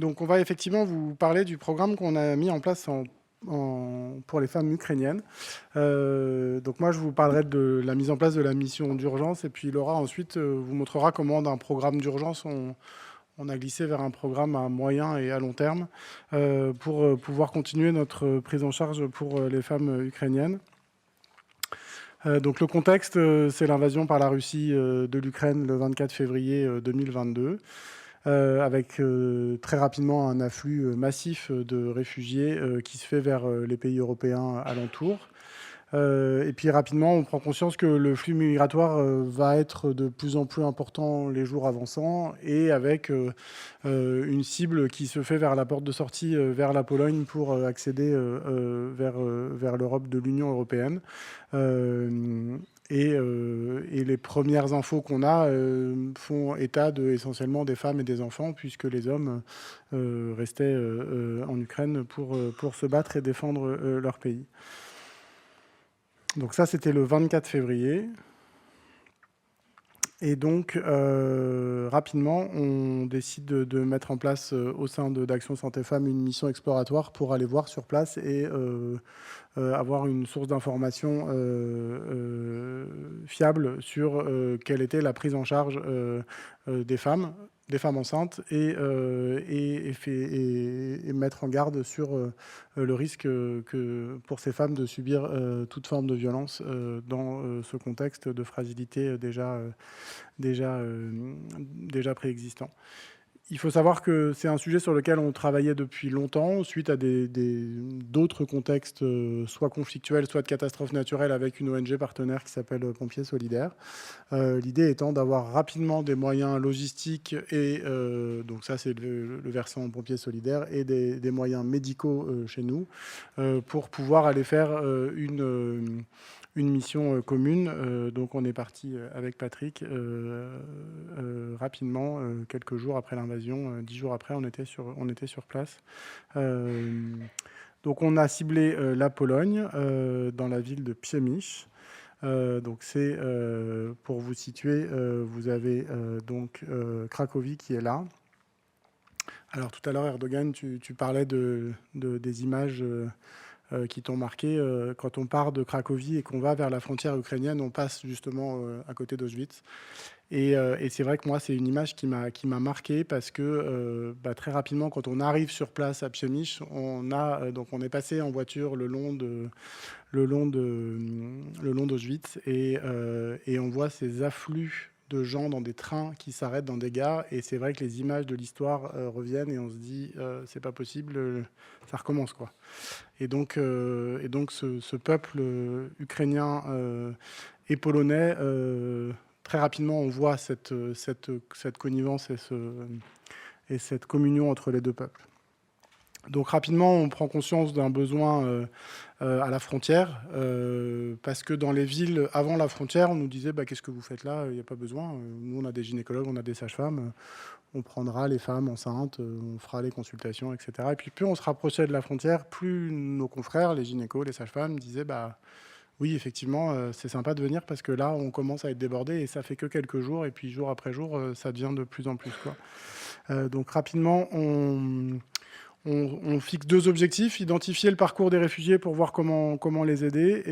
Donc, on va effectivement vous parler du programme qu'on a mis en place pour les femmes ukrainiennes. Donc, moi, je vous parlerai de la mise en place de la mission d'urgence. Et puis, Laura, ensuite, vous montrera comment, d'un programme d'urgence, on a glissé vers un programme à moyen et à long terme pour pouvoir continuer notre prise en charge pour les femmes ukrainiennes. Donc, le contexte, c'est l'invasion par la Russie de l'Ukraine le 24 février 2022. Avec très rapidement un afflux massif de réfugiés qui se fait vers les pays européens alentours. Et puis rapidement, on prend conscience que le flux migratoire va être de plus en plus important les jours avançant et avec une cible qui se fait vers la porte de sortie vers la Pologne pour accéder vers l'Europe de l'Union européenne. Et les premières infos qu'on a font état essentiellement des femmes et des enfants, puisque les hommes restaient en Ukraine pour se battre et défendre leur pays. Donc ça, c'était le 24 février. Et donc, rapidement, on décide de mettre en place au sein d'Action Santé Femmes une mission exploratoire pour aller voir sur place et avoir une source d'information fiable sur quelle était la prise en charge des femmes enceintes et mettre en garde sur le risque pour ces femmes de subir toute forme de violence dans ce contexte de fragilité déjà préexistant. Il faut savoir que c'est un sujet sur lequel on travaillait depuis longtemps, suite à d'autres contextes, soit conflictuels, soit de catastrophes naturelles, avec une ONG partenaire qui s'appelle Pompiers Solidaires. L'idée étant d'avoir rapidement des moyens logistiques, et donc ça c'est le versant Pompiers Solidaires, et des moyens médicaux chez nous, pour pouvoir aller faire une mission commune. Donc on est parti avec Patrick rapidement, quelques jours après l'invasion, 10 jours après, on était sur place. Donc on a ciblé la Pologne, dans la ville de Przemyśl. Donc c'est, pour vous situer, vous avez donc Cracovie qui est là. Alors tout à l'heure, Erdogan, tu parlais des images qui t'ont marqué. Quand on part de Cracovie et qu'on va vers la frontière ukrainienne, on passe justement à côté d'Auschwitz. Et c'est vrai que moi, c'est une image qui m'a marqué parce que très rapidement, quand on arrive sur place à Przemyśl, donc on est passé en voiture le long d'Auschwitz et on voit ces afflux de gens dans des trains qui s'arrêtent dans des gares. Et c'est vrai que les images de l'histoire reviennent et on se dit c'est pas possible, ça recommence quoi. Et donc ce peuple ukrainien et polonais, très rapidement, on voit cette connivence et cette communion entre les deux peuples. Donc rapidement, on prend conscience d'un besoin à la frontière, parce que dans les villes avant la frontière, on nous disait qu'est-ce que vous faites là, il n'y a pas besoin. Nous, on a des gynécologues, on a des sages-femmes, on prendra les femmes enceintes, on fera les consultations, etc. Et puis plus on se rapprochait de la frontière, plus nos confrères, les gynécos, les sages-femmes, disaient oui, effectivement, c'est sympa de venir parce que là, on commence à être débordé et ça fait que quelques jours. Et puis, jour après jour, ça devient de plus en plus, quoi. Donc, rapidement, on fixe deux objectifs: identifier le parcours des réfugiés pour voir comment les aider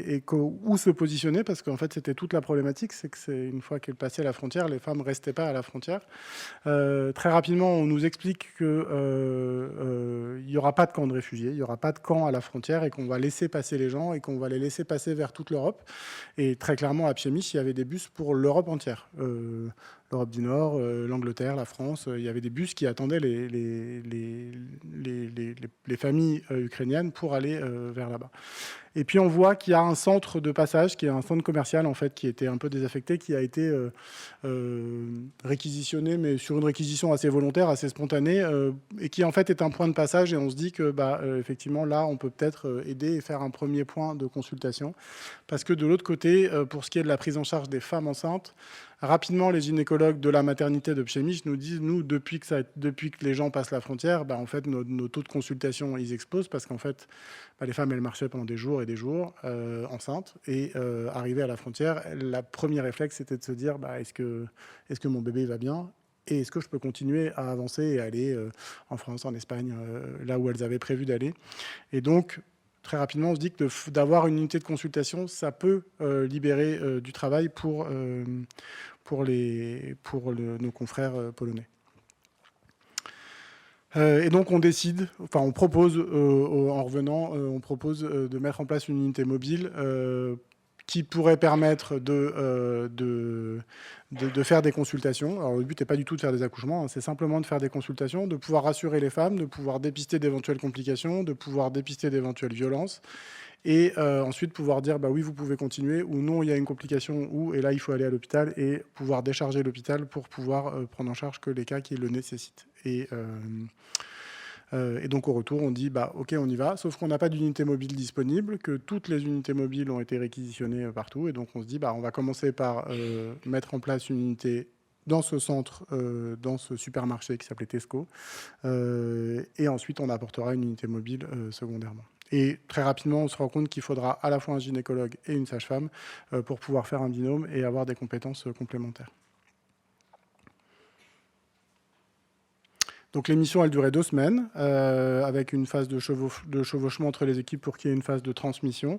et où se positionner, parce qu'en fait, c'était toute la problématique, c'est que une fois qu'elles passaient la frontière, les femmes ne restaient pas à la frontière. Très rapidement, on nous explique qu'il n'y aura pas de camp de réfugiés, il n'y aura pas de camp à la frontière et qu'on va laisser passer les gens et qu'on va les laisser passer vers toute l'Europe. Et très clairement, à Przemyśl, il y avait des bus pour l'Europe entière. L'Europe du Nord, l'Angleterre, la France, il y avait des bus qui attendaient les familles ukrainiennes pour aller vers là-bas. Et puis on voit qu'il y a un centre de passage, qui est un centre commercial en fait, qui était un peu désaffecté, qui a été réquisitionné, mais sur une réquisition assez volontaire, assez spontanée, et qui en fait est un point de passage. Et on se dit que effectivement là, on peut peut-être aider et faire un premier point de consultation, parce que de l'autre côté, pour ce qui est de la prise en charge des femmes enceintes, rapidement, les gynécologues de la maternité de Przemyśl nous disent, nous, depuis que les gens passent la frontière, en fait, nos taux de consultation, ils explosent, parce qu'en fait, les femmes, elles marchaient pendant des jours et des jours enceintes, et arrivées à la frontière, la première réflexe, c'était de se dire, est-ce que mon bébé va bien? et est-ce que je peux continuer à avancer et aller en France, en Espagne, là où elles avaient prévu d'aller. Et donc, très rapidement, on se dit que d'avoir une unité de consultation, ça peut libérer du travail pour nos confrères polonais. Et donc on décide, enfin on propose, en revenant, on propose de mettre en place une unité mobile qui pourrait permettre de faire des consultations. Alors le but n'est pas du tout de faire des accouchements, hein, c'est simplement de faire des consultations, de pouvoir rassurer les femmes, de pouvoir dépister d'éventuelles complications, de pouvoir dépister d'éventuelles violences, et ensuite pouvoir dire bah oui vous pouvez continuer, ou non il y a une complication, ou et là il faut aller à l'hôpital, et pouvoir décharger l'hôpital pour pouvoir prendre en charge que les cas qui le nécessitent. Et donc au retour on dit bah ok on y va, sauf qu'on n'a pas d'unité mobile disponible, que toutes les unités mobiles ont été réquisitionnées partout, et donc on se dit bah on va commencer par mettre en place une unité dans ce centre, dans ce supermarché qui s'appelait Tesco, et ensuite on apportera une unité mobile secondairement. Et très rapidement, on se rend compte qu'il faudra à la fois un gynécologue et une sage-femme pour pouvoir faire un binôme et avoir des compétences complémentaires. Donc l'émission, elle durait 2 semaines, avec une phase de chevauchement entre les équipes pour qu'il y ait une phase de transmission.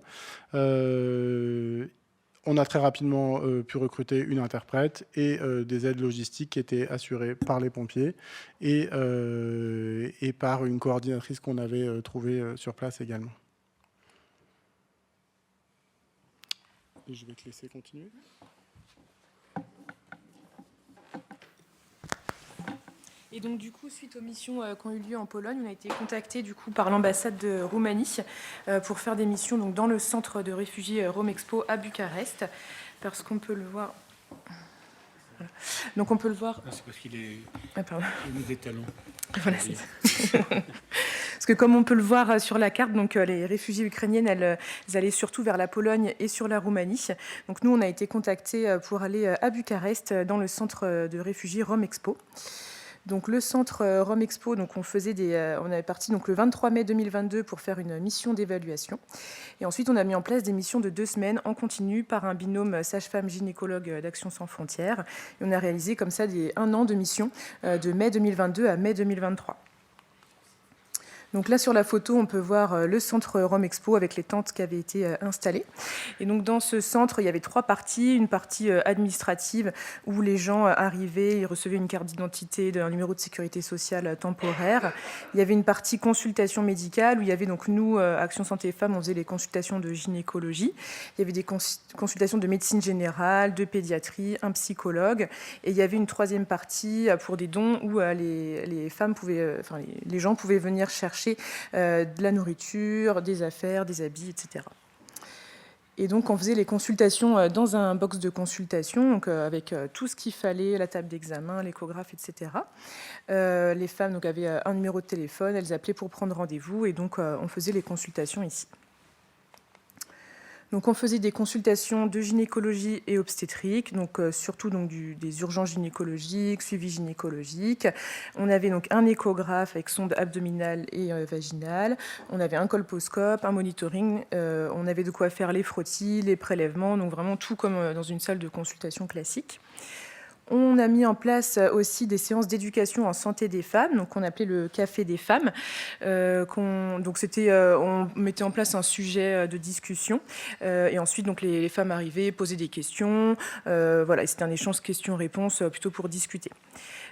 On a très rapidement pu recruter une interprète et des aides logistiques qui étaient assurées par les pompiers et par une coordinatrice qu'on avait trouvée sur place également. Et je vais te laisser continuer. Et donc du coup, suite aux missions qui ont eu lieu en Pologne, on a été contacté du coup par l'ambassade de Roumanie pour faire des missions donc, dans le centre de réfugiés Romexpo à Bucarest, parce qu'on peut le voir. Voilà. Donc on peut le voir. Ah, c'est parce qu'il est. Ah, pardon. Il met des talons. Voilà, c'est ça. Parce que comme on peut le voir sur la carte, donc les réfugiés ukrainiennes, elles allaient surtout vers la Pologne et sur la Roumanie. Donc nous, on a été contactés pour aller à Bucarest dans le centre de réfugiés Romexpo. Donc le centre Romexpo, donc on avait parti donc le 23 mai 2022 pour faire une mission d'évaluation. Et ensuite, on a mis en place des missions de 2 semaines en continu par un binôme sage-femme gynécologue d'Action sans frontières. Et on a réalisé comme ça 1 an de mission de mai 2022 à mai 2023. Donc là, sur la photo, on peut voir le centre Romexpo avec les tentes qui avaient été installées. Et donc dans ce centre, il y avait 3 parties. Une partie administrative où les gens arrivaient, ils recevaient une carte d'identité, un numéro de sécurité sociale temporaire. Il y avait une partie consultation médicale où il y avait donc nous, Action Santé Femmes, on faisait les consultations de gynécologie. Il y avait des consultations de médecine générale, de pédiatrie, un psychologue. Et il y avait une 3e partie pour des dons où les femmes pouvaient, les gens pouvaient venir chercher de la nourriture, des affaires, des habits, etc. Et donc, on faisait les consultations dans un box de consultation, donc avec tout ce qu'il fallait, la table d'examen, l'échographe, etc. Les femmes donc, avaient un numéro de téléphone, elles appelaient pour prendre rendez-vous, et donc on faisait les consultations ici. Donc, on faisait des consultations de gynécologie et obstétrique, donc surtout donc, des urgences gynécologiques, suivi gynécologique. On avait donc un échographe avec sonde abdominale et vaginale. On avait un colposcope, un monitoring. On avait de quoi faire les frottis, les prélèvements, donc vraiment tout comme dans une salle de consultation classique. On a mis en place aussi des séances d'éducation en santé des femmes, donc on appelait le café des femmes. Donc on mettait en place un sujet de discussion et ensuite donc les femmes arrivaient, posaient des questions. Voilà, c'était un échange questions-réponses plutôt pour discuter.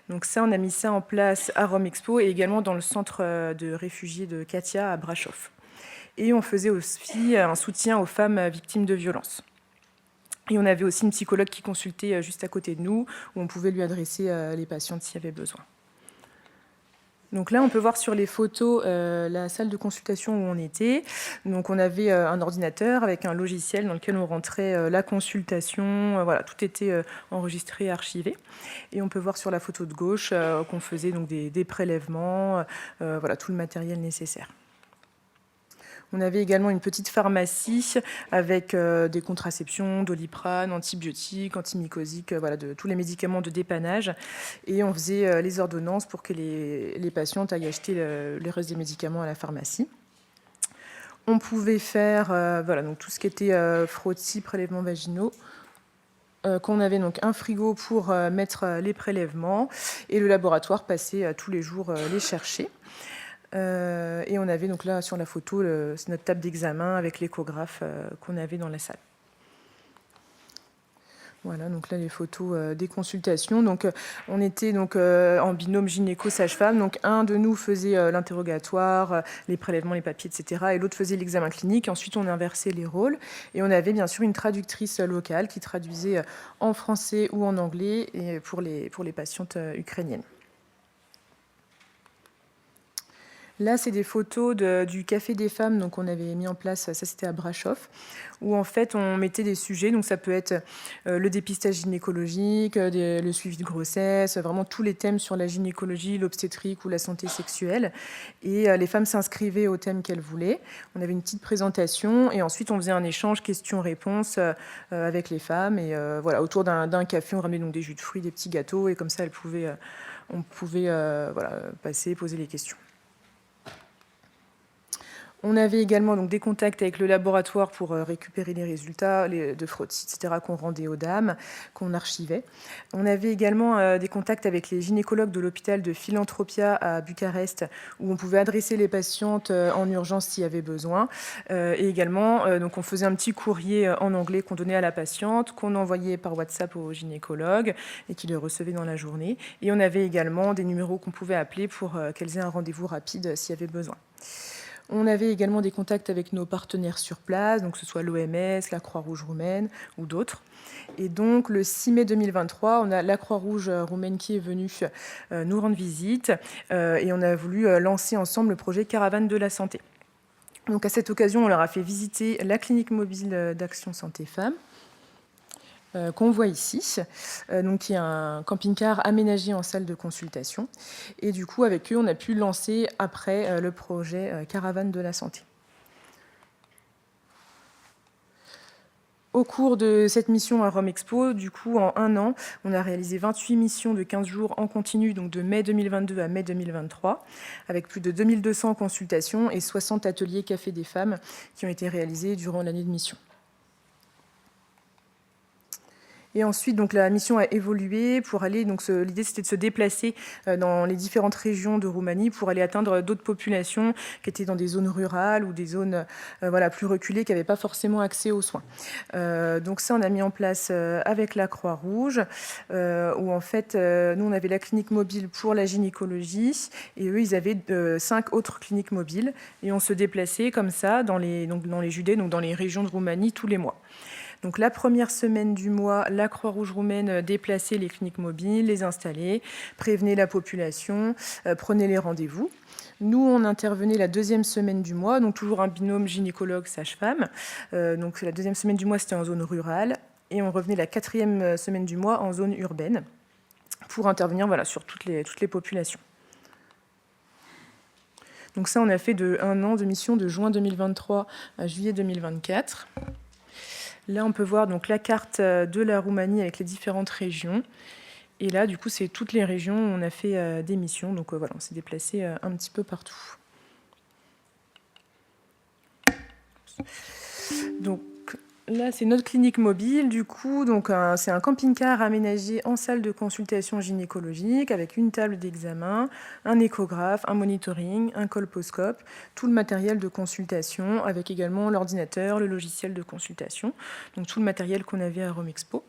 Donc ça, on a mis ça en place à Romexpo et également dans le centre de réfugiés de Katia à Brasov. Et on faisait aussi un soutien aux femmes victimes de violences. Et on avait aussi une psychologue qui consultait juste à côté de nous, où on pouvait lui adresser les patientes s'il y avait besoin. Donc là, on peut voir sur les photos la salle de consultation où on était. Donc on avait un ordinateur avec un logiciel dans lequel on rentrait la consultation. Voilà, tout était enregistré, archivé. Et on peut voir sur la photo de gauche qu'on faisait donc des prélèvements, voilà, tout le matériel nécessaire. On avait également une petite pharmacie avec des contraceptions, Doliprane, antibiotiques, antimycosiques, voilà, tous les médicaments de dépannage. Et on faisait les ordonnances pour que les patientes aillent acheter le reste des médicaments à la pharmacie. On pouvait faire voilà, donc tout ce qui était frottis, prélèvements vaginaux. qu'on avait donc un frigo pour mettre les prélèvements et le laboratoire passait tous les jours les chercher. Et on avait donc là sur la photo c'est notre table d'examen avec l'échographe qu'on avait dans la salle. Voilà, donc là les photos des consultations. Donc on était donc en binôme gynéco-sage-femme. Donc un de nous faisait l'interrogatoire, les prélèvements, les papiers, etc. Et l'autre faisait l'examen clinique. Ensuite on inversait les rôles et on avait bien sûr une traductrice locale qui traduisait en français ou en anglais et pour les patientes ukrainiennes. Là, c'est des photos du Café des femmes donc on avait mis en place, ça c'était à Brasov, où en fait on mettait des sujets, donc ça peut être le dépistage gynécologique, le suivi de grossesse, vraiment tous les thèmes sur la gynécologie, l'obstétrique ou la santé sexuelle. Et les femmes s'inscrivaient au thème qu'elles voulaient. On avait une petite présentation et ensuite on faisait un échange questions-réponses avec les femmes. Et voilà, autour d'un café, on ramenait donc des jus de fruits, des petits gâteaux et comme ça on pouvait voilà, passer, poser les questions. On avait également donc, des contacts avec le laboratoire pour récupérer les résultats de frottis, etc., qu'on rendait aux dames, qu'on archivait. On avait également des contacts avec les gynécologues de l'hôpital de Philanthropia à Bucarest, où on pouvait adresser les patientes en urgence s'il y avait besoin. Et également, donc on faisait un petit courrier en anglais qu'on donnait à la patiente, qu'on envoyait par WhatsApp au gynécologue et qui le recevait dans la journée. Et on avait également des numéros qu'on pouvait appeler pour qu'elles aient un rendez-vous rapide s'il y avait besoin. On avait également des contacts avec nos partenaires sur place, donc que ce soit l'OMS, la Croix-Rouge roumaine ou d'autres. Et donc, le 6 mai 2023, on a la Croix-Rouge roumaine qui est venue nous rendre visite et on a voulu lancer ensemble le projet Caravane de la santé. Donc, à cette occasion, on leur a fait visiter la clinique mobile d'Action Santé Femmes, qu'on voit ici, donc qui est un camping-car aménagé en salle de consultation. Et du coup, avec eux, on a pu lancer après le projet Caravane de la santé. Au cours de cette mission à Rome Expo, du coup, en un an, on a réalisé 28 missions de 15 jours en continu, donc de mai 2022 à mai 2023, avec plus de 2200 consultations et 60 ateliers Café des femmes qui ont été réalisés durant l'année de mission. Et ensuite, donc, la mission a évolué pour aller. Donc, l'idée, c'était de se déplacer dans les différentes régions de Roumanie pour aller atteindre d'autres populations qui étaient dans des zones rurales ou des zones voilà, plus reculées qui n'avaient pas forcément accès aux soins. Donc, ça, on a mis en place avec la Croix-Rouge, où en fait, nous, on avait la clinique mobile pour la gynécologie et eux, ils avaient 5 autres cliniques mobiles. Et on se déplaçait comme ça dans les judées, donc dans les régions de Roumanie, tous les mois. Donc la première semaine du mois, la Croix-Rouge roumaine déplaçait les cliniques mobiles, les installait, prévenait la population, prenait les rendez-vous. Nous, on intervenait la deuxième semaine du mois, donc toujours un binôme gynécologue-sage-femme. Donc la deuxième semaine du mois, c'était en zone rurale. Et on revenait la quatrième semaine du mois en zone urbaine pour intervenir voilà, sur toutes les populations. Donc ça, on a fait un an de mission de juin 2023 à juillet 2024. Là, on peut voir donc la carte de la Roumanie avec les différentes régions. Et là, du coup, c'est toutes les régions où on a fait des missions. Donc voilà, on s'est déplacé un petit peu partout. Donc là, c'est notre clinique mobile. Du coup, c'est un camping-car aménagé en salle de consultation gynécologique avec une table d'examen, un échographe, un monitoring, un colposcope, tout le matériel de consultation avec également l'ordinateur, le logiciel de consultation. Donc tout le matériel qu'on avait à Rome Expo.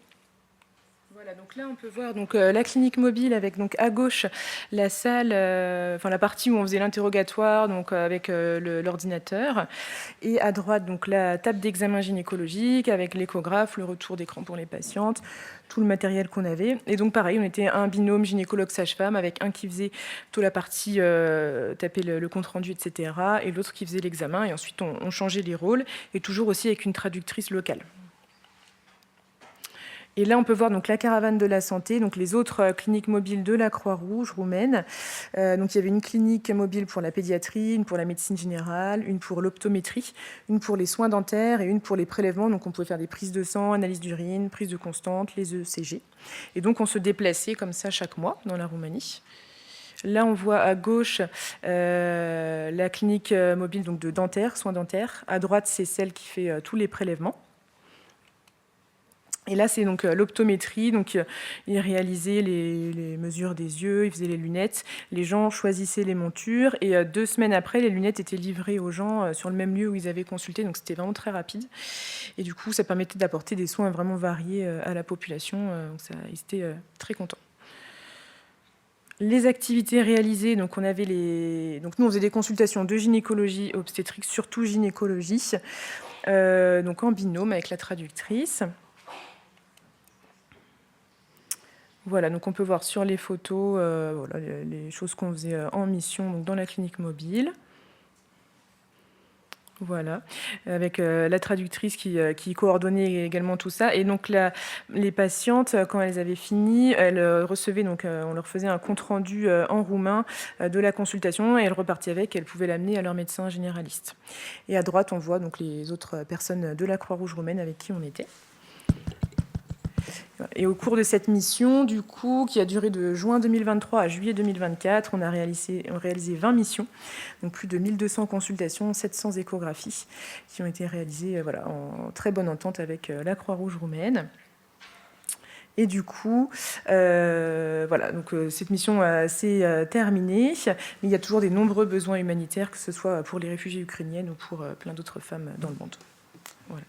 Voilà, donc là on peut voir la clinique mobile avec donc à gauche la salle, la partie où on faisait l'interrogatoire avec l'ordinateur, et à droite donc la table d'examen gynécologique avec l'échographe, le retour d'écran pour les patientes, tout le matériel qu'on avait. Et donc pareil, on était un binôme gynécologue-sage-femme avec un qui faisait toute la partie taper le compte rendu, etc., et l'autre qui faisait l'examen. Et ensuite on changeait les rôles, et toujours aussi avec une traductrice locale. Et là, on peut voir donc la caravane de la santé, donc les autres cliniques mobiles de la Croix-Rouge roumaine. Donc il y avait une clinique mobile pour la pédiatrie, une pour la médecine générale, une pour l'optométrie, une pour les soins dentaires et une pour les prélèvements. Donc on pouvait faire des prises de sang, analyse d'urine, prise de constante, les ECG. Et donc on se déplaçait comme ça chaque mois dans la Roumanie. Là, on voit à gauche la clinique mobile donc de dentaire, soins dentaires. À droite, c'est celle qui fait tous les prélèvements. Et là, c'est donc l'optométrie. Donc, il réalisait les mesures des yeux, il faisait les lunettes. Les gens choisissaient les montures. Et 2 semaines après, les lunettes étaient livrées aux gens sur le même lieu où ils avaient consulté. Donc, c'était vraiment très rapide. Et du coup, ça permettait d'apporter des soins vraiment variés à la population. Donc ils étaient très contents. Les activités réalisées, donc on avait donc nous on faisait des consultations de gynécologie obstétrique, surtout gynécologie, donc en binôme avec la traductrice. Voilà, donc on peut voir sur les photos voilà, les choses qu'on faisait en mission donc dans la clinique mobile. Voilà, avec la traductrice qui coordonnait également tout ça. Et donc les patientes, quand elles avaient fini, elles recevaient, donc on leur faisait un compte-rendu en roumain de la consultation et elles repartaient avec, elles pouvaient l'amener à leur médecin généraliste. Et à droite, on voit donc les autres personnes de la Croix-Rouge roumaine avec qui on était. Et au cours de cette mission, du coup, qui a duré de juin 2023 à juillet 2024, on a réalisé 20 missions, donc plus de 1200 consultations, 700 échographies qui ont été réalisées voilà, en très bonne entente avec la Croix-Rouge roumaine. Et du coup, voilà, donc cette mission s'est terminée, mais il y a toujours des nombreux besoins humanitaires, que ce soit pour les réfugiés ukrainiennes ou pour plein d'autres femmes dans le monde. Voilà.